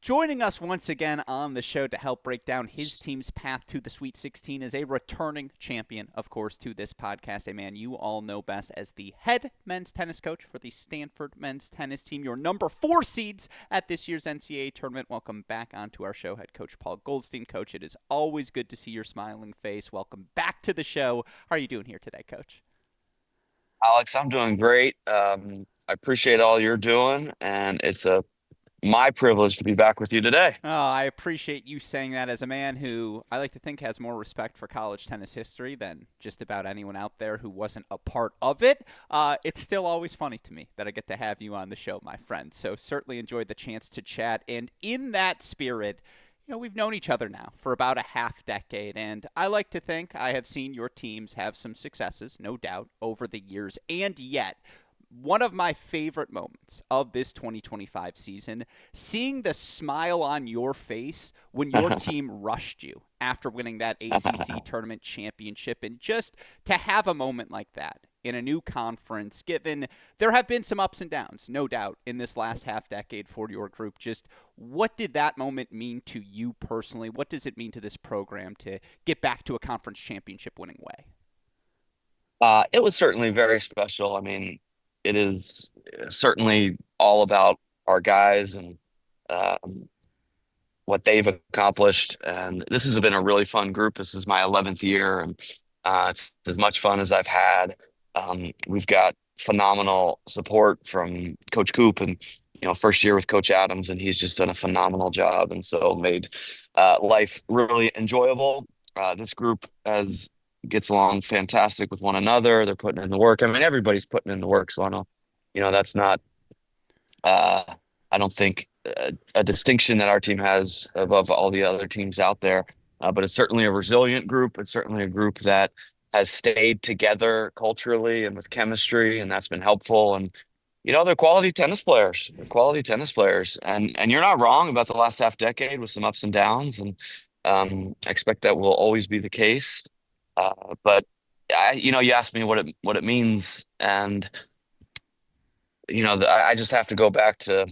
Joining us once again on the show to help break down his team's path to the Sweet 16 is a returning champion, of course, to this podcast, a man you all know best as the head men's tennis coach for the Stanford men's tennis team, your number 4 seeds at this year's NCAA tournament. Welcome back onto our show, head coach Paul Goldstein. Coach, it is always good to see your smiling face. Welcome back to the show. How are you doing here today, Coach? Alex, I'm doing great. I appreciate all you're doing, and it's my privilege to be back with you today. Oh, I appreciate you saying that as a man who I like to think has more respect for college tennis history than just about anyone out there who wasn't a part of it. It's still always funny to me that I get to have you on the show, my friend. So certainly enjoyed the chance to chat. And in that spirit, we've known each other now for about a half decade, and I like to think I have seen your teams have some successes, no doubt, over the years. And yet, one of my favorite moments of this 2025 season, seeing the smile on your face when your team rushed you after winning that ACC tournament championship, and just to have a moment like that in a new conference, given there have been some ups and downs, no doubt, in this last half decade for your group. Just what did that moment mean to you personally? What does it mean to this program to get back to a conference championship winning way? It was certainly very special. I mean, it is certainly all about our guys and um, what they've accomplished. And this has been a really fun group. This is my 11th year, and it's as much fun as I've had. We've got phenomenal support from Coach Coop, and first year with Coach Adams, and he's just done a phenomenal job, and so made life really enjoyable. This group has gets along fantastic with one another. They're putting in the work. I mean, everybody's putting in the work, so I know, that's not. Uh, I don't think a distinction that our team has above all the other teams out there. But it's certainly a resilient group. It's certainly a group that has stayed together culturally and with chemistry, and that's been helpful. And they're quality tennis players. They're quality tennis players, and you're not wrong about the last half decade with some ups and downs, and I expect that will always be the case. But you asked me what it means, and I just have to go back to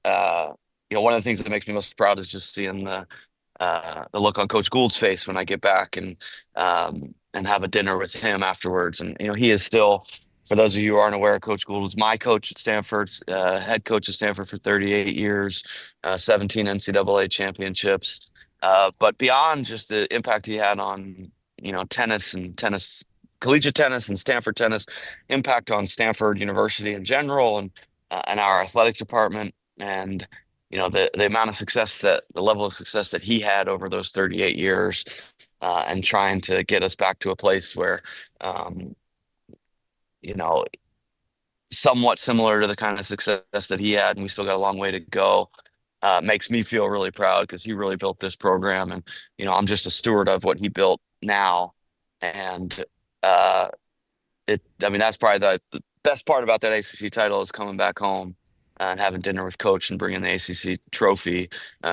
uh, one of the things that makes me most proud is just seeing the look on Coach Gould's face when I get back and have a dinner with him afterwards. And he is still, for those of you who aren't aware, Coach Gould was my coach at Stanford, head coach at Stanford for 38 years, 17 NCAA championships. But beyond just the impact he had on tennis and tennis, collegiate tennis and Stanford tennis, impact on Stanford University in general, and our athletic department, and the amount of success, that the level of success that he had over those 38 years, and trying to get us back to a place where um, you know somewhat similar to the kind of success that he had, and we still got a long way to go. Makes me feel really proud because he really built this program, and I'm just a steward of what he built now. And uh, I mean, that's probably the best part about that ACC title is coming back home and having dinner with Coach and bringing the ACC trophy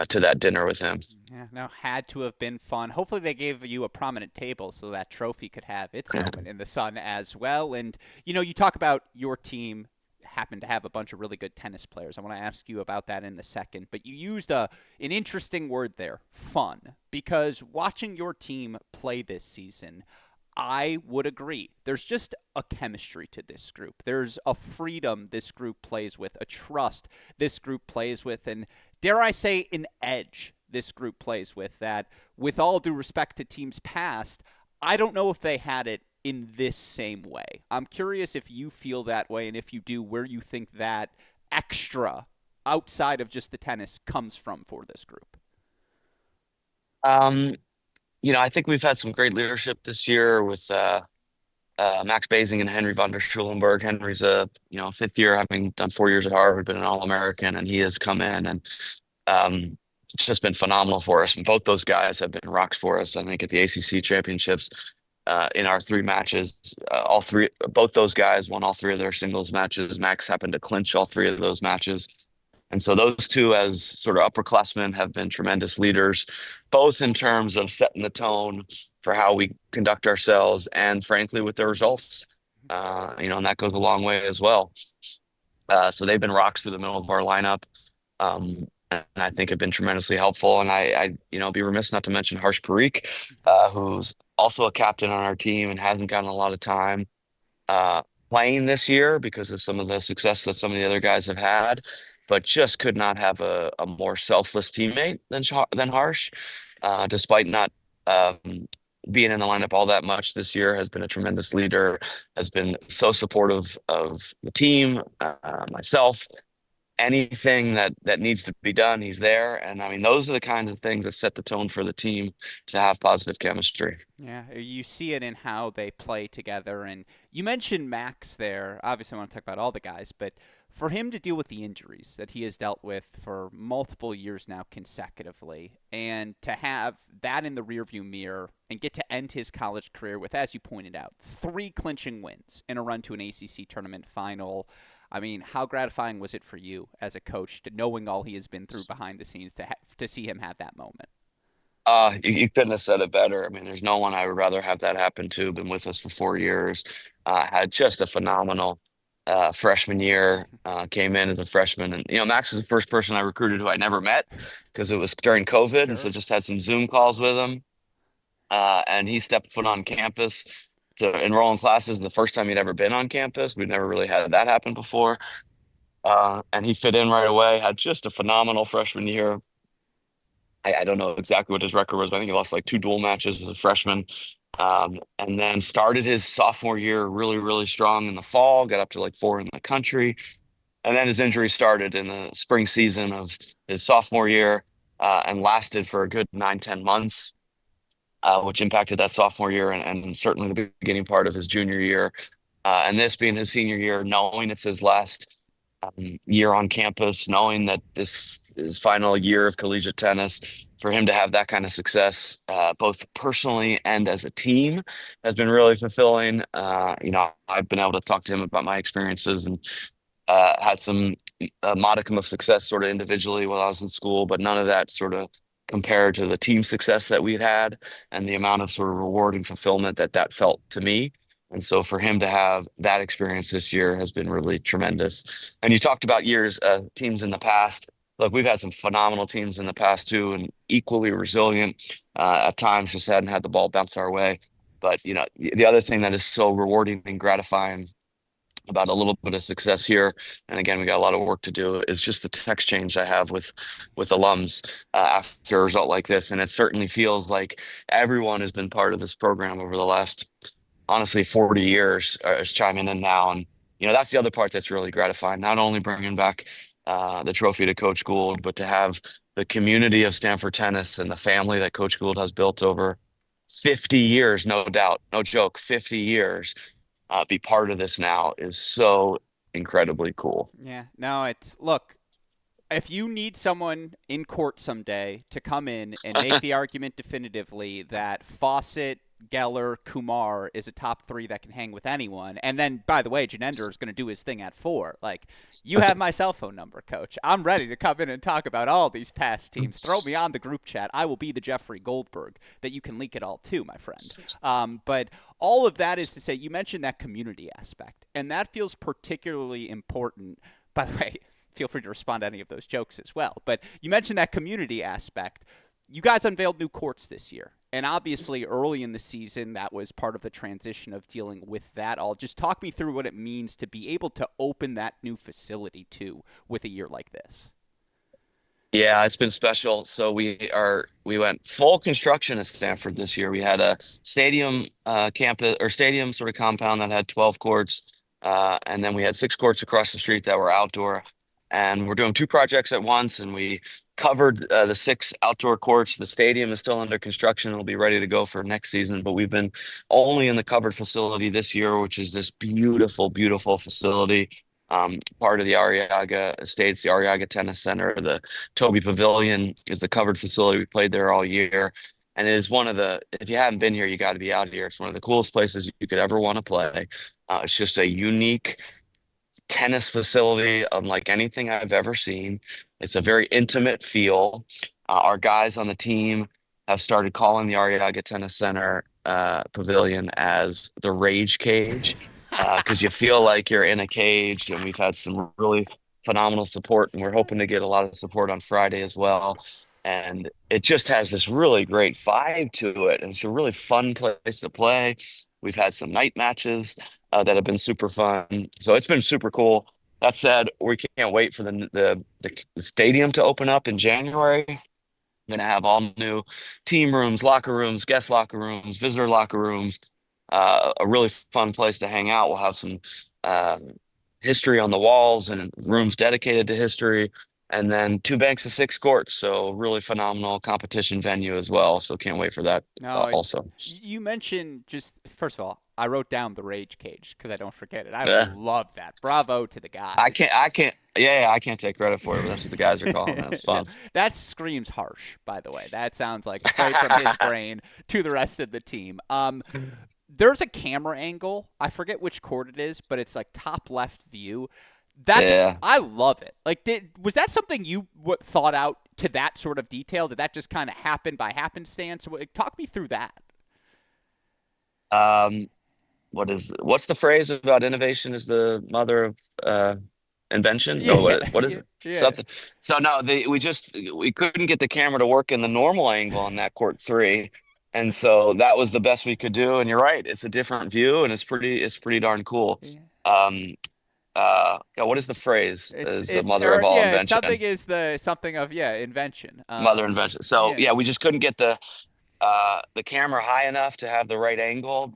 to that dinner with him. Yeah, no, had to have been fun. Hopefully, they gave you a prominent table so that trophy could have its moment in the sun as well. And, you talk about your team happen to have a bunch of really good tennis players. I want to ask you about that in a second. But you used an interesting word there, fun, because watching your team play this season, I would agree. There's just a chemistry to this group. There's a freedom this group plays with, a trust this group plays with, and dare I say, an edge this group plays with that, with all due respect to teams past, I don't know if they had it in this same way. I'm curious if you feel that way, and if you do, where you think that extra outside of just the tennis comes from for this group. Um, I think we've had some great leadership this year with Max Basing and Henry von der Schulenburg. Henry's a fifth year, having done 4 years at Harvard, been an All-American, and he has come in and um, it's just been phenomenal for us. And both those guys have been rocks for us. I think at the ACC championships, in our 3 matches, both those guys won all 3 of their singles matches. Max happened to clinch all 3 of those matches. And so those two, as sort of upperclassmen, have been tremendous leaders, both in terms of setting the tone for how we conduct ourselves and, frankly, with the results. And that goes a long way as well. So they've been rocks through the middle of our lineup. and I think have been tremendously helpful. And be remiss not to mention Harsh Parikh, who's also a captain on our team and hasn't gotten a lot of time uh, playing this year because of some of the success that some of the other guys have had, but just could not have a more selfless teammate than Harsh, despite not um, being in the lineup all that much this year. Has been a tremendous leader, has been so supportive of the team, myself. Anything that needs to be done, he's there. And I mean, those are the kinds of things that set the tone for the team to have positive chemistry. Yeah, you see it in how they play together. And you mentioned Max there. Obviously, I want to talk about all the guys, but for him to deal with the injuries that he has dealt with for multiple years now consecutively, and to have that in the rearview mirror and get to end his college career with, as you pointed out, 3 clinching wins in a run to an ACC tournament final. I mean, how gratifying was it for you as a coach to knowing all he has been through behind the scenes to see him have that moment? You couldn't have said it better. I mean, there's no one I would rather have that happen to. Been with us for 4 years. Had just a phenomenal freshman year. Came in as a freshman, and Max was the first person I recruited who I never met because it was during COVID, and so Sure. just had some Zoom calls with him. And he stepped foot on campus to enroll in classes the first time he'd ever been on campus. We'd never really had that happen before. And he fit in right away. Had just a phenomenal freshman year. I don't know exactly what his record was, but I think he lost like 2 dual matches as a freshman. And then started his sophomore year really, really strong in the fall, got up to like 4 in the country. And then his injury started in the spring season of his sophomore year, and lasted for a good 9, 10 months, which impacted that sophomore year and certainly the beginning part of his junior year. And this being his senior year, knowing it's his last year on campus, knowing that this is final year of collegiate tennis, for him to have that kind of success, both personally and as a team, has been really fulfilling. I've been able to talk to him about my experiences and had some modicum of success sort of individually while I was in school, but none of that sort of compared to the team success that we'd had and the amount of sort of reward and fulfillment that felt to me. And so for him to have that experience this year has been really tremendous. And you talked about teams in the past. Look, we've had some phenomenal teams in the past too, and equally resilient. At times, just hadn't had the ball bounce our way. But the other thing that is so rewarding and gratifying about a little bit of success here, and again, we got a lot of work to do, is just the text change I have with alums after a result like this. And it certainly feels like everyone has been part of this program over the last, honestly, 40 years is chiming in now. And that's the other part that's really gratifying, not only bringing back the trophy to Coach Gould, but to have the community of Stanford tennis and the family that Coach Gould has built over 50 years, no doubt, no joke, 50 years, be part of this now is so incredibly cool. Yeah. No, it's look, if you need someone in court someday to come in and make the argument definitively that Fawcett, Geller, Kumar is a top 3 that can hang with anyone, and then by the way, Janender is going to do his thing at 4. Like, you have my cell phone number, Coach. I'm ready to come in and talk about all these past teams. Throw me on the group chat. I will be the Jeffrey Goldberg that you can leak it all to, my friend. But all of that is to say, you mentioned that community aspect, and that feels particularly important. By the way, feel free to respond to any of those jokes as well. But you mentioned that community aspect. You guys unveiled new courts this year. And obviously, early in the season, that was part of the transition of dealing with that all. Just talk me through what it means to be able to open that new facility, too, with a year like this. Yeah, it's been special. So we went full construction at Stanford this year. We had a stadium campus or stadium sort of compound that had 12 courts. And then we had 6 courts across the street that were outdoor. And we're doing 2 projects at once, and we covered the 6 outdoor courts. The stadium is still under construction. It'll be ready to go for next season, but we've been only in the covered facility this year, which is this beautiful, beautiful facility. Part of the Arriaga Estates, the Arriaga Tennis Center. The Toby Pavilion is the covered facility. We played there all year. And it is if you haven't been here, you got to be out here. It's one of the coolest places you could ever want to play. It's just a unique tennis facility unlike anything I've ever seen. It's a very intimate feel. Our guys on the team have started calling the Arriaga Tennis Center pavilion as the Rage Cage, because you feel like you're in a cage. And we've had some really phenomenal support, and we're hoping to get a lot of support on Friday as well. And it just has this really great vibe to it, and it's a really fun place to play. We've had some night matches that have been super fun, so it's been super cool. That said, we can't wait for the stadium to open up in January. Going to have all new team rooms, locker rooms, guest locker rooms, visitor locker rooms. A really fun place to hang out. We'll have some uh, history on the walls and rooms dedicated to history, and then two banks of six courts. So really phenomenal competition venue as well. So can't wait for that No, also. you mentioned just first of all, I wrote down the Rage Cage because I don't forget it. I Yeah. love that. Bravo to the I guys. can't, I can't, yeah, I can't take credit for it, but that's what the guys are calling it. It's No, fun. that screams harsh, by the way. That sounds like straight from his brain to the rest of the team. There's a camera angle. I forget which court it is, but it's like top left view. That's Yeah. I love it. Like, was that something you thought out to that sort of detail? Did that just kind of happen by happenstance? Talk me through that. Um, what's the phrase about innovation is the mother of invention? No, Yeah, what is yeah, it? yeah. Something. So no, we couldn't get the camera to work in the normal angle on that court three. And so that was the best we could do. And you're right, it's a different view and it's pretty darn cool. Yeah. Um yeah, what is the phrase? Is the It's mother of all yeah, something invention? is the something of yeah, invention. Mother invention. So Yeah. yeah, we just couldn't get the camera high enough to have the right angle.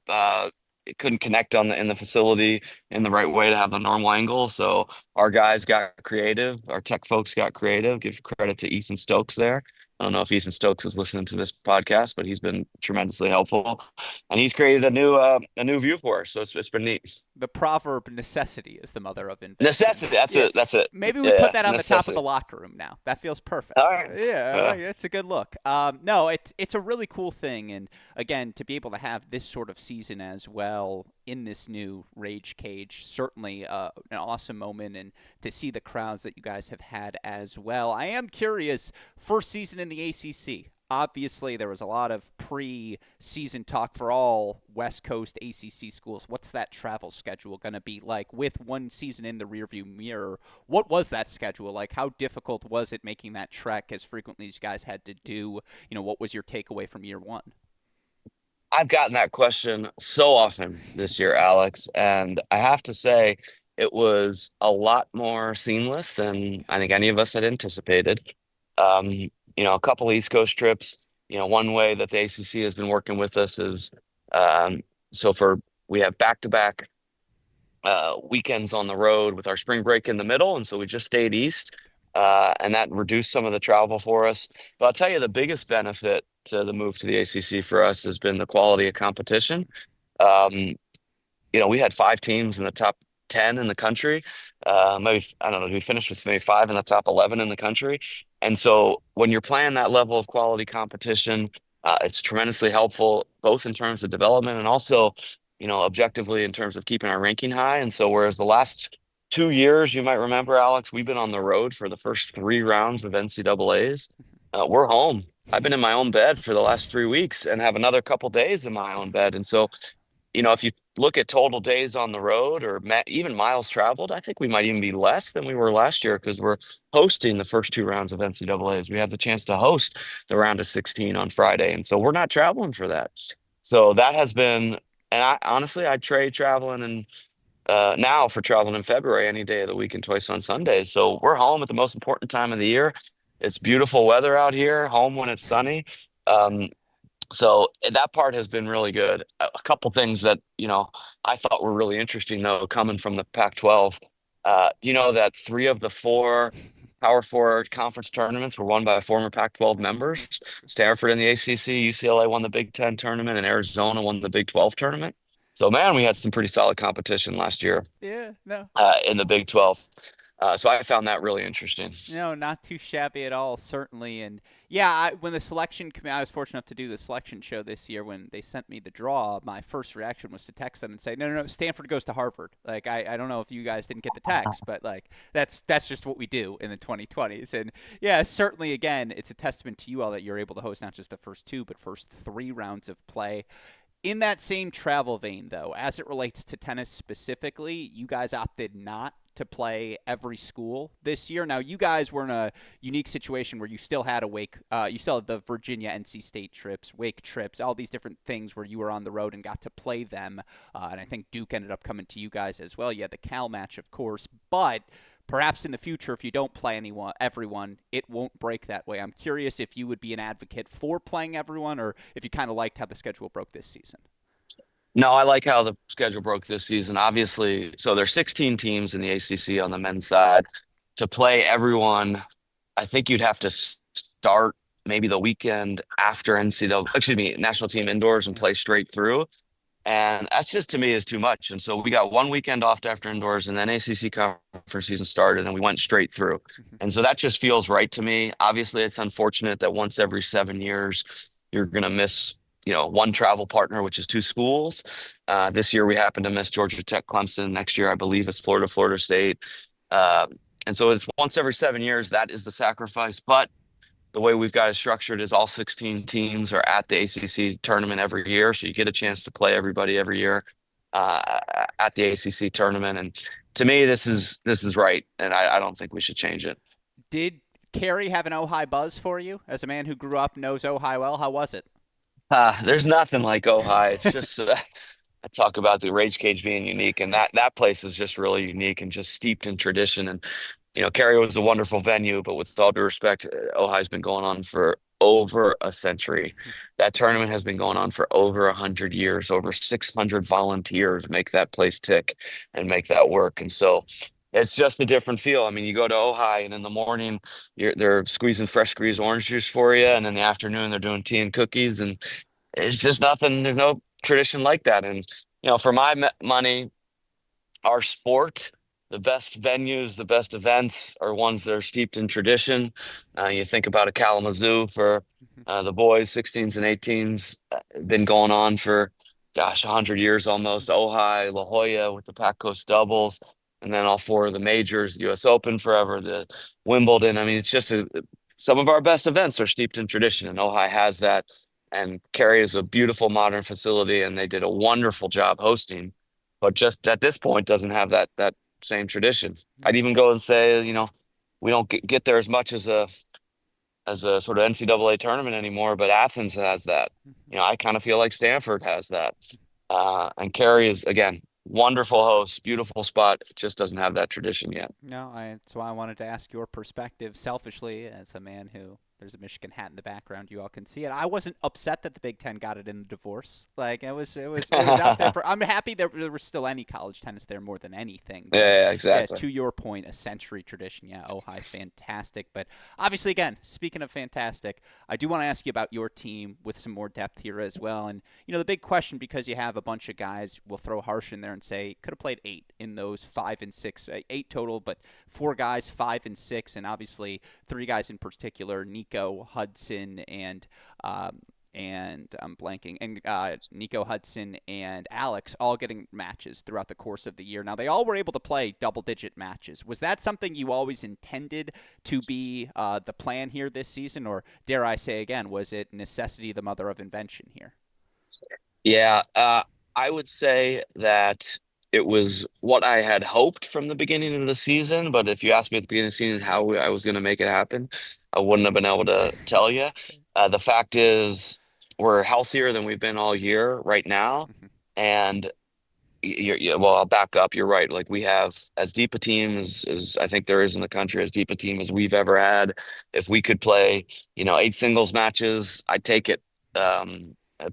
It couldn't connect on the in the facility in the right way to have the normal angle. So our guys got creative. Our tech folks got creative. Give credit to Ethan Stokes there. I don't know if Ethan Stokes is listening to this podcast, but he's been tremendously helpful, and he's created a new view for us. So it's been neat. The proverb necessity is the mother of invention. Necessity. That's Yeah. it. That's it. Maybe we put Yeah, that on the top of the necessity. locker room now. That feels All perfect. right. Yeah, Yeah. it's a good look. No, it's a really cool thing, and again, to be able to have this sort of season as well in this new Rage Cage, certainly an awesome moment, and to see the crowds that you guys have had as well. I am curious, first season in the ACC. Obviously, there was a lot of pre-season talk for all West Coast ACC schools. What's that travel schedule going to be like with one season in the rearview mirror? What was that schedule like? How difficult was it making that trek as frequently as you guys had to do? What was your takeaway from year one? I've gotten that question so often this year, Alex, and I have to say it was a lot more seamless than I think any of us had anticipated. A couple East Coast trips. One way that the ACC has been working with us is um, so for we have back-to-back weekends on the road with our spring break in the middle, and so we just stayed east, and that reduced some of the travel for us. But I'll tell you, the biggest benefit to the move to the ACC for us has been the quality of competition. Um, we had five teams in the top 10 in the country. Maybe, I don't know, we finished with maybe five in the top 11 in the country. And so when you're playing that level of quality competition, it's tremendously helpful, both in terms of development and also, objectively in terms of keeping our ranking high. And so, whereas the last 2 years, you might remember, Alex, we've been on the road for the first three rounds of NCAAs. We're home. I've been in my own bed for the last 3 weeks and have another couple days in my own bed. And so, if you look at total days on the road or even miles traveled, I think we might even be less than we were last year because we're hosting the first two rounds of NCAAs. We have the chance to host the round of 16 on Friday. And so we're not traveling for that. So that has been, and I honestly, I'd trade traveling and now for traveling in February any day of the week and twice on Sundays. So we're home at the most important time of the year. It's beautiful weather out here, home when it's sunny. Um, so that part has been really good. A couple things that, I thought were really interesting though, coming from the Pac-12. That three of the four Power Four conference tournaments were won by former Pac-12 members. Stanford in the ACC, UCLA won the Big Ten tournament, and Arizona won the Big 12 tournament. So man, we had some pretty solid competition last year Yeah, no. in the Big 12. So I found that really interesting. No, not too shabby at all, certainly. And yeah, when the selection committee, I was fortunate enough to do the selection show this year. When they sent me the draw, my first reaction was to text them and say, "No, no, no, Stanford goes to Harvard." Like, I don't know if you guys didn't get the text, but like that's just what we do in the 2020s. And yeah, certainly, again, it's a testament to you all that you're able to host not just the first two, but first three rounds of play. In that same travel vein, though, as it relates to tennis specifically, you guys opted not to play every school this year. Now, you guys were in a unique situation where you still had you still had the Virginia NC State trips, Wake trips, all these different things where you were on the road and got to play them. And I think Duke ended up coming to you guys as well. You had the Cal match, of course, but perhaps in the future, if you don't play everyone, it won't break that way. I'm curious if you would be an advocate for playing everyone, or if you kind of liked how the schedule broke this season. No, I like how the schedule broke this season. Obviously, so there's 16 teams in the ACC on the men's side. To play everyone, I think you'd have to start maybe the weekend after NCAA, excuse me, national team indoors and Yeah. play straight through. And that's just to me is too much. And so we got one weekend off after indoors, and then ACC conference season started, and we went straight through. Mm-hmm. And so that just feels right to me. Obviously, it's unfortunate that once every 7 years, you're going to miss, one travel partner, which is two schools. This year, we happen to miss Georgia Tech, Clemson. Next year, I believe it's Florida, Florida State. Uh, and so it's once every 7 years. That is the sacrifice. But the way we've got it structured is all 16 teams are at the ACC tournament every year, so you get a chance to play everybody every year uh, at the ACC tournament. And to me, this is right, and I don't think we should change it. Did Carrie have an Ojai buzz for you? As a man who grew up, knows Ojai well, how was it? There's nothing like Ojai. It's just I talk about the Rage Cage being unique, and that place is just really unique and just steeped in tradition. And Cary was a wonderful venue, but with all due respect, Ojai's been going on for over a century. That tournament has been going on for over 100 years. Over 600 volunteers make that place tick and make that work. And so it's just a different feel. I mean, you go to Ojai, and in the morning, they're squeezing fresh squeezed orange juice for you, and in the afternoon, they're doing tea and cookies, and it's just nothing. There's no tradition like that. And for my money, our sport, the best venues, the best events are ones that are steeped in tradition. You think about a Kalamazoo for the boys, 16s and 18s, been going on for, gosh, 100 years almost. Ojai, La Jolla with the Pac Coast doubles, and then all four of the majors, the U.S. Open forever, the Wimbledon. I mean, it's just some of our best events are steeped in tradition, and Ojai has that. And Cary is a beautiful modern facility, and they did a wonderful job hosting, but just at this point doesn't have that same tradition. I'd Yeah. even go and say, we don't get there as much as a sort of NCAA tournament anymore, but Athens has that. Mhm. I kind of feel like Stanford has that. And Cary is again wonderful host, beautiful spot. It just doesn't have that tradition yet. No, that's why I wanted to ask your perspective selfishly as a man who there's a Michigan hat in the background. You all can see it. I wasn't upset that the Big Ten got it in the divorce. Like it was out there for. I'm happy that there was still any college tennis there more than anything. Yeah, But yeah, yeah, exactly. to your point, a century tradition. Yeah, Ojai, fantastic. But obviously, again, speaking of fantastic, I do want to ask you about your team with some more depth here as well. And the big question, because you have a bunch of guys, we'll throw Harsh in there and say could have played 8 in those 5 and 6, 8 total, but 4 guys, 5 and 6, and obviously 3 guys in particular, Nico Hudson and I'm blanking, and Nico Hudson and Alex all getting matches throughout the course of the year. Now, they all were able to play double-digit matches. Was that something you always intended to be the plan here this season, or dare I say again, was it necessity the mother of invention here? Yeah, I would say that it was what I had hoped from the beginning of the season. But if you asked me at the beginning of the season how I was going to make it happen, I wouldn't have been able to tell you. The fact is, we're healthier than we've been all year right now. Mhm. And well, I'll back up. You're right. Like we have as deep a team as I think there is in the country, as deep a team as we've ever had. If we could play, 8 singles matches, I'd take it.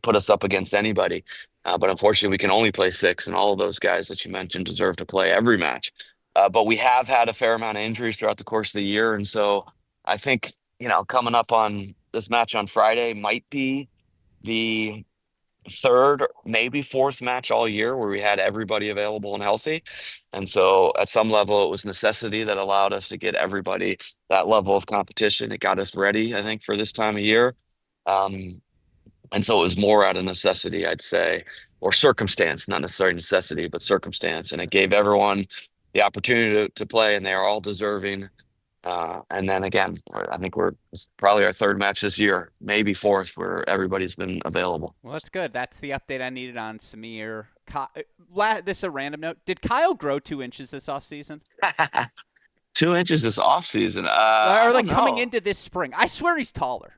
Put us up against anybody. But unfortunately, we can only play 6, and all of those guys that you mentioned deserve to play every match. But we have had a fair amount of injuries throughout the course of the year, and so I think coming up on this match on Friday might be the third, maybe fourth match all year where we had everybody available and healthy. And so at some level, it was necessity that allowed us to get everybody that level of competition. It got us ready, I think, for this time of year. Um, and so it was more out of necessity, I'd say, or circumstance, not necessarily necessity, but circumstance. And it gave everyone the opportunity to play, and they are all deserving. And then again, I think it's probably our third match this year, maybe fourth, where everybody's been available. Well, that's good. That's the update I needed on Samir. This is a random note. Did Kyle grow 2 inches this offseason? 2 inches this offseason. I Or don't like coming know. into this spring? I swear he's taller.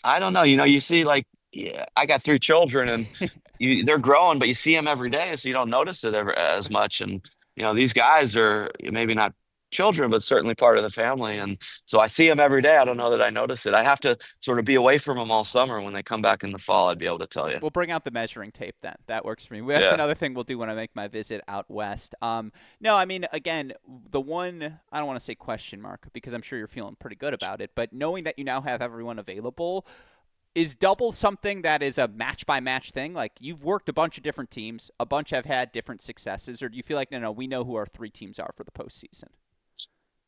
I don't know. You see, like, yeah, I got three children, and they're growing, but you see them every day, so you don't notice it ever as much. And these guys are maybe not children, but certainly part of the family. And so I see them every day. I don't know that I notice it. I have to sort of be away from them all summer. When they come back in the fall, I'd be able to tell you. We'll bring out the measuring tape then. That works for me. That's Yeah. another thing we'll do when I make my visit out west. No, I mean, again, the one, I don't want to say question mark because I'm sure you're feeling pretty good about it, but knowing that you now have everyone available, is double something that is a match by match thing? Like you've worked a bunch of different teams, a bunch have had different successes, or do you feel like, no, we know who our three teams are for the postseason?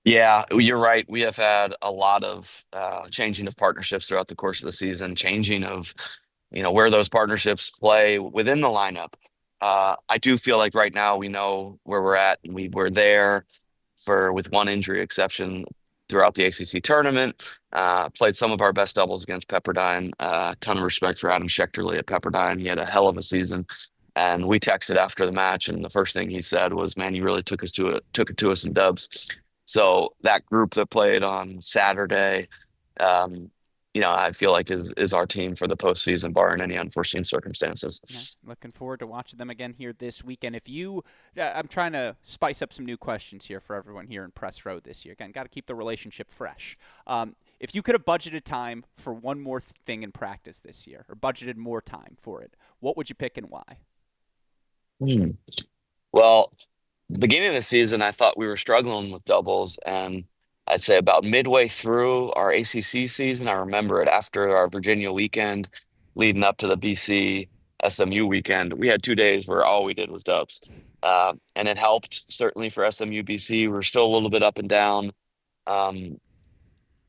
Yeah, you're right. We have had a lot of changing of partnerships throughout the course of the season, changing of where those partnerships play within the lineup. I do feel like right now we know where we're at, and we were there for with one injury exception throughout the ACC tournament. Played some of our best doubles against Pepperdine. Ton of respect for Adam Schechterly at Pepperdine. He had a hell of a season. And we texted after the match, and the first thing he said was, "Man, you really took it to us in dubs." So that group that played on Saturday, um, I feel like is our team for the postseason, barring any unforeseen circumstances. Yeah, looking forward to watching them again here this weekend. If you, I'm trying to spice up some new questions here for everyone here in Press Row this year. Again, got to keep the relationship fresh. If you could have budgeted time for one more thing in practice this year, or budgeted more time for it, what would you pick and why? Hmm. Well, the beginning of the season, I thought we were struggling with doubles, and I'd say about midway through our ACC season, I remember it after our Virginia weekend, leading up to the BC SMU weekend, we had 2 days where all we did was dubs, and it helped certainly for SMU BC. We're still a little bit up and down, um,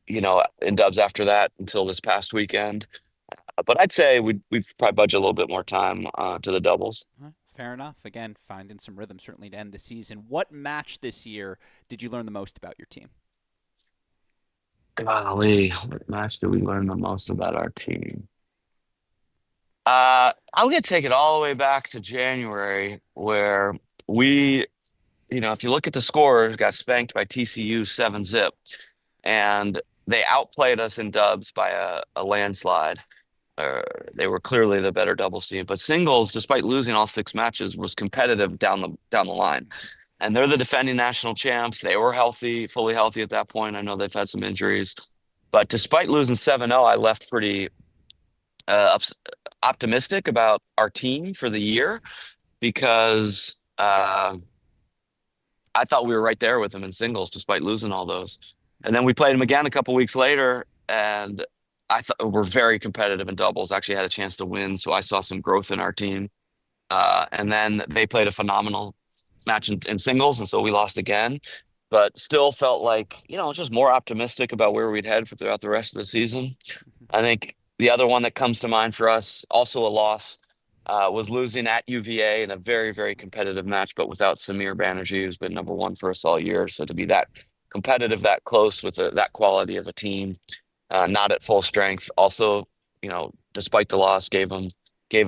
in dubs after that until this past weekend. But I'd say we'd probably budget a little bit more time to the doubles. Fair enough. Again, finding some rhythm certainly to end the season. What match this year did you learn the most about your team? Golly, what match did we learn the most about our team? I'm gonna take it all the way back to January, where we, if you look at the scores, got spanked by TCU 7-zip, and they outplayed us in dubs by a landslide. Uh, they were clearly the better doubles team, but singles, despite losing all six matches, was competitive down the line. And they're the defending national champs. They were healthy, fully healthy at that point. I know they've had some injuries, but despite losing 7-0, I left pretty optimistic about our team for the year because I thought we were right there with them in singles despite losing all those. And then we played them again a couple weeks later, and I thought we're very competitive in doubles. Actually, had a chance to win, so I saw some growth in our team. And then they played a phenomenal match in singles, and so we lost again. But still felt like just more optimistic about where we'd head for throughout the rest of the season. I think the other one that comes to mind for us, also a loss, was losing at UVA in a very, very competitive match, but without Samir Banerjee, who's been number one for us all year. So to be that competitive, that close with that quality of a team, not at full strength, also, despite the loss, gave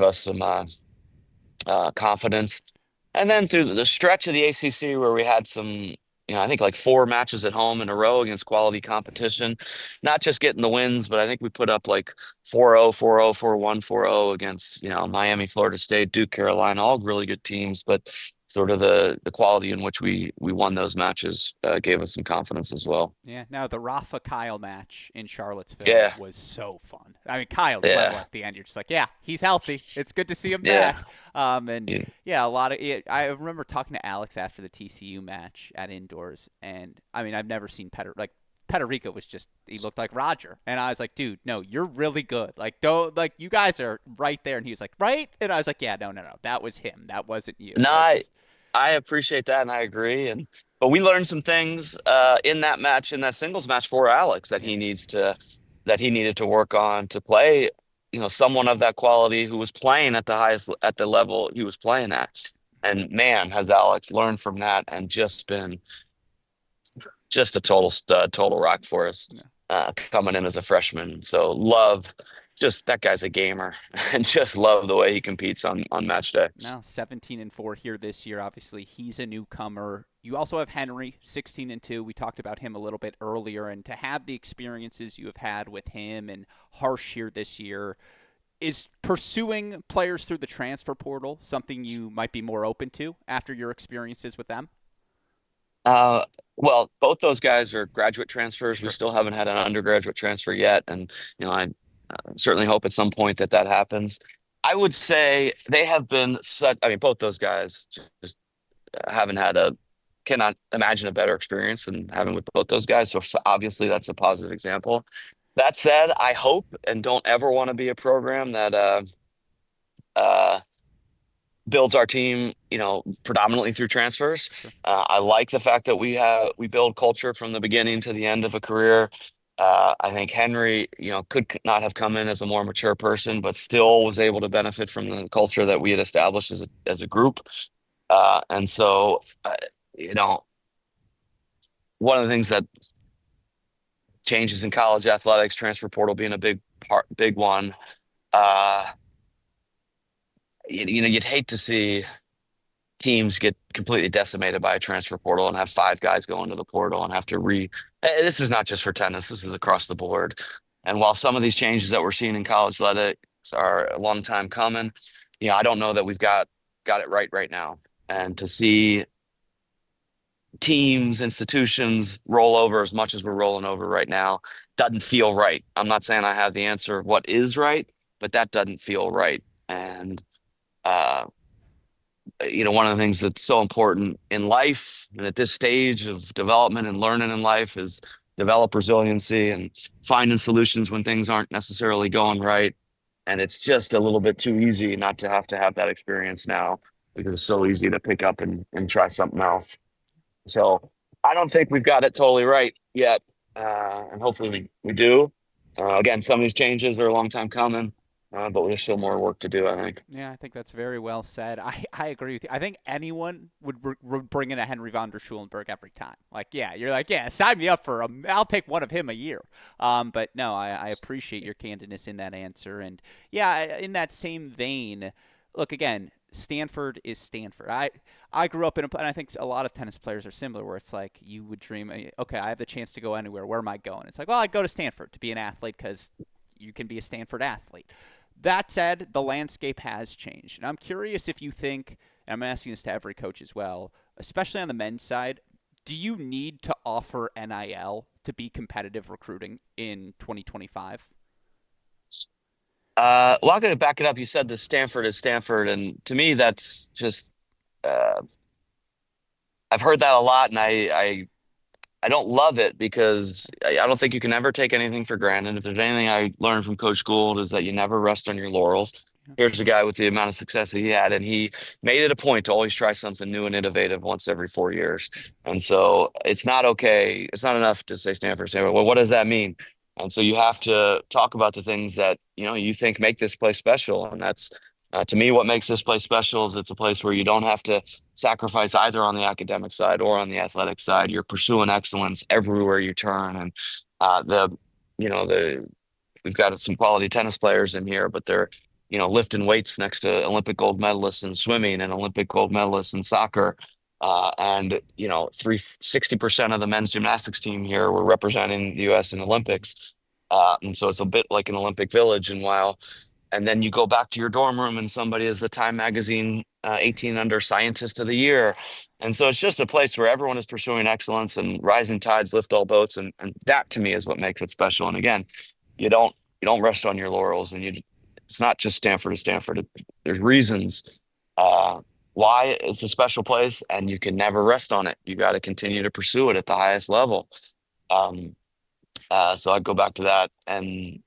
us some confidence. And then through the stretch of the ACC where we had some, I think like four matches at home in a row against quality competition, not just getting the wins, but I think we put up like 4-0, 4-0, 4-1, 4-0 against, Miami, Florida State, Duke, Carolina, all really good teams. But sort of the quality in which we won those matches gave us some confidence as well. Yeah. Now the Rafa Kyle match in Charlottesville Yeah, was so fun. I mean, Kyle's level yeah, at the end. You're just like, yeah, he's healthy. It's good to see him yeah. back. And Yeah. yeah, a lot of it. I remember talking to Alex after the TCU match at indoors, and I mean, I've never seen Peterica was just he looked like Roger, and I was like, dude, no, you're really good. Like, don't like you guys are right there, and he was like, right, and I was like, yeah, no, no, no, that was him. That wasn't you. No, That just I appreciate that and I agree. And but we learned some things in that match, in that singles match for Alex yeah. that he needed to work on to play, someone of that quality who was playing at the highest at the level he was playing at. And man, has Alex learned from that and just been just a total stud, total rock for us, Yeah. coming in as a freshman. So love, just that guy's a gamer, and just love the way he competes on match day. Now 17-4 here this year. Obviously, he's a newcomer. You also have Henry, 16-2. We talked about him a little bit earlier, and to have the experiences you have had with him and Harsh here this year, is pursuing players through the transfer portal something you might be more open to after your experiences with them? Uh, well, both those guys are graduate transfers. We Sure. still haven't had an undergraduate transfer yet, and I certainly hope at some point that that happens. I would say they have been such. I mean, both those guys just haven't had a cannot imagine a better experience than having with both those guys. So obviously, that's a positive example. That said, I hope and don't ever want to be a program that uh, builds our team, predominantly through transfers. Sure. I like the fact that we build culture from the beginning to the end of a career. I think Henry, could not have come in as a more mature person, but still was able to benefit from the culture that we had established as a group. And so, you know, one of the things that changes in college athletics, transfer portal being a big one. Uh, you'd hate to see teams get completely decimated by a transfer portal and have five guys go into the portal and have to this is not just for tennis, this is across the board. And while some of these changes that we're seeing in college athletics are a long time coming, I don't know that we've got it right now. And to see teams, institutions roll over as much as we're rolling over right now doesn't feel right. I'm not saying I have the answer of what is right, but that doesn't feel right. And uh, one of the things that's so important in life and at this stage of development and learning in life is develop resiliency and finding solutions when things aren't necessarily going right. And it's just a little bit too easy not to have that experience now because it's so easy to pick up and try something else. So I don't think we've got it totally right yet. And hopefully we do. Again, some of these changes are a long time coming, but there's still more work to do, I think. Yeah, I think that's very well said. I agree with you. I think anyone would bring in a Henry von der Schulenberg every time. Like, yeah, you're like, yeah, sign me up for him. I'll take one of him a year. But no, I appreciate your candidness in that answer. And yeah, in that same vein, look again. Stanford is Stanford. I grew up in and I think a lot of tennis players are similar, where it's like you would dream, okay, I have the chance to go anywhere. Where am I going? It's like, well, I'd go to Stanford to be an athlete because you can be a Stanford athlete. That said, the landscape has changed. And I'm curious if you think, and I'm asking this to every coach as well, especially on the men's side, do you need to offer NIL to be competitive recruiting in 2025? Well, I'm going to back it up. You said that Stanford is Stanford, and to me, that's just uh, I've heard that a lot, and I don't love it because I don't think you can ever take anything for granted. If there's anything I learned from Coach Gould is that you never rest on your laurels. Yeah. Here's a guy with the amount of success that he had, and he made it a point to always try something new and innovative once every 4 years. And so it's not okay. It's not enough to say Stanford, Stanford. Well, what does that mean? And so you have to talk about the things that you think make this place special, and that's to me what makes this place special is it's a place where you don't have to sacrifice either on the academic side or on the athletic side. You're pursuing excellence everywhere you turn, and the you know the we've got some quality tennis players in here, but they're lifting weights next to Olympic gold medalists in swimming and Olympic gold medalists in soccer. And 60% of the men's gymnastics team here were representing the U.S. in Olympics. And so it's a bit like an Olympic village. And then you go back to your dorm room and somebody is the Time Magazine 18 under Scientist of the Year. And so it's just a place where everyone is pursuing excellence and rising tides lift all boats. And that to me is what makes it special. And again, you don't rest on your laurels, and it's not just Stanford to Stanford. There's reasons uh, why it's a special place, and you can never rest on it. You got to continue to pursue it at the highest level. Um, so I go back to that, and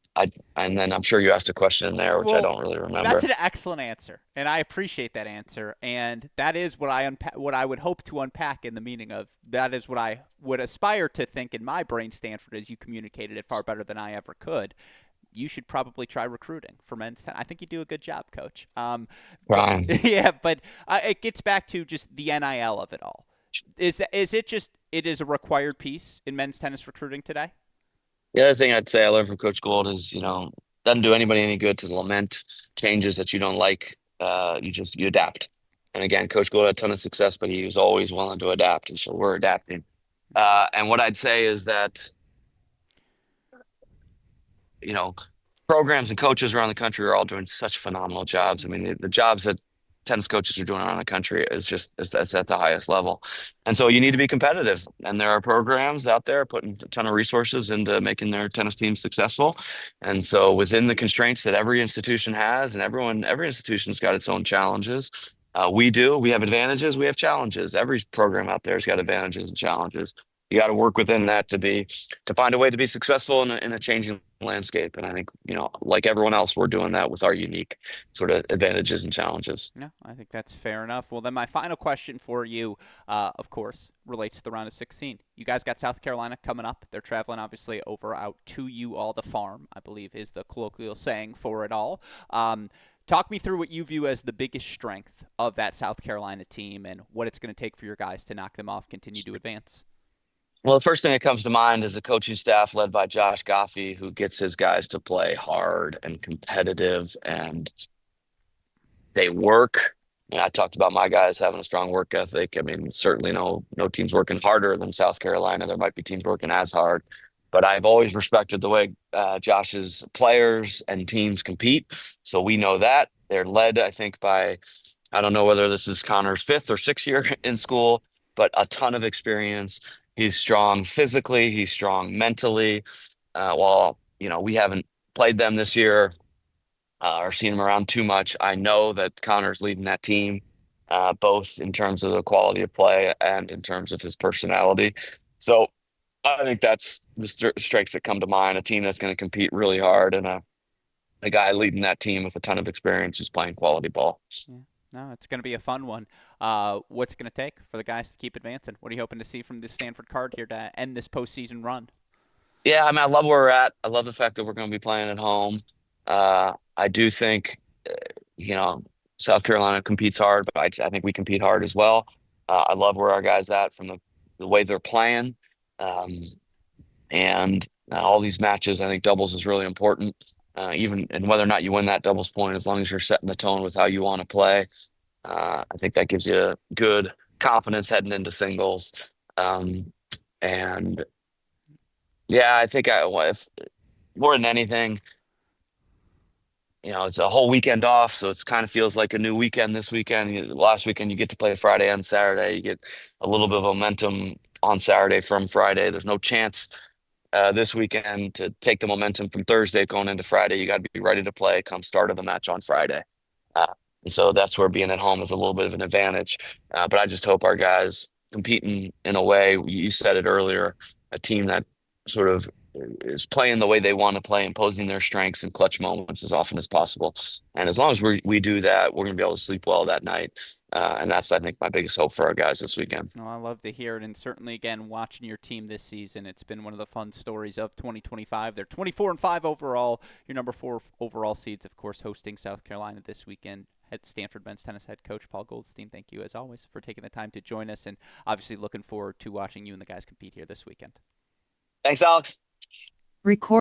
then I'm sure you asked a question in there, which I Well, don't really that's remember. an excellent answer, and I appreciate that answer. And that is what I would hope to unpack in the meaning of that is what I would aspire to think in my brain. Stanford, as you communicated it far better than I ever could. You should probably try recruiting for men's tennis. I think you do a good job, Coach. But Brian. yeah, but it gets back to just the NIL of it all. Is it just it is a required piece in men's tennis recruiting today? The other thing I'd say I learned from Coach Gold is, doesn't do anybody any good to lament changes that you don't like. You adapt. And again, Coach Gold had a ton of success, but he was always willing to adapt, and so we're adapting. And what I'd say is that, you know, programs and coaches around the country are all doing such phenomenal jobs. I mean, the jobs that tennis coaches are doing around the country that's at the highest level. And so you need to be competitive. And there are programs out there putting a ton of resources into making their tennis team successful. And so within the constraints that every institution has, and every institution's got its own challenges. We have advantages, we have challenges. Every program out there has got advantages and challenges. You got to work within that to find a way to be successful in a changing landscape. And I think, like everyone else, we're doing that with our unique sort of advantages and challenges. No, I think that's fair enough. Well, then my final question for you, of course, relates to the round of 16. You guys got South Carolina coming up. They're traveling, obviously, over out to you all the farm, I believe is the colloquial saying for it all. Talk me through what you view as the biggest strength of that South Carolina team and what it's going to take for your guys to knock them off, continue to advance. Well, the first thing that comes to mind is a coaching staff led by Josh Goffey, who gets his guys to play hard and competitive, and they work. I talked about my guys having a strong work ethic. I mean, certainly no team's working harder than South Carolina. There might be teams working as hard, but I've always respected the way Josh's players and teams compete. So we know that they're led, I think, by, I don't know whether this is Connor's fifth or sixth year in school, but a ton of experience. He's strong physically, he's strong mentally. While, we haven't played them this year or seen him around too much, I know that Connor's leading that team, both in terms of the quality of play and in terms of his personality. So I think that's the strengths that come to mind. A team that's going to compete really hard, and a guy leading that team with a ton of experience who's playing quality ball. Yeah. No, it's going to be a fun one. What's it going to take for the guys to keep advancing? What are you hoping to see from this Stanford card here to end this postseason run? Yeah, I mean, I love where we're at. I love the fact that we're going to be playing at home. I do think, uh, you know, South Carolina competes hard, but I think we compete hard as well. I love where our guys at from the way they're playing. Um, and all these matches, I think doubles is really important. Even and whether or not you win that doubles point, as long as you're setting the tone with how you want to play, I think that gives you good confidence heading into singles. Um, and yeah, I think if more than anything, it's a whole weekend off, so it's kind of feels like a new weekend this weekend. Last weekend, you get to play Friday and Saturday. You get a little bit of momentum on Saturday from Friday. There's no chance this weekend to take the momentum from Thursday going into Friday. You got to be ready to play come start of the match on Friday. Uh, and so that's where being at home is a little bit of an advantage. But I just hope our guys competing in a way, you said it earlier, a team that sort of is playing the way they want to play, imposing their strengths in clutch moments as often as possible. And as long as we do that, we're going to be able to sleep well that night. And that's, I think, my biggest hope for our guys this weekend. Well, I love to hear it, and certainly, again, watching your team this season, it's been one of the fun stories of 2025. They're 24-5 overall. Your number 4 overall seeds, of course, hosting South Carolina this weekend. Head Stanford men's tennis head coach Paul Goldstein, thank you as always for taking the time to join us, and obviously looking forward to watching you and the guys compete here this weekend. Thanks, Alex. Record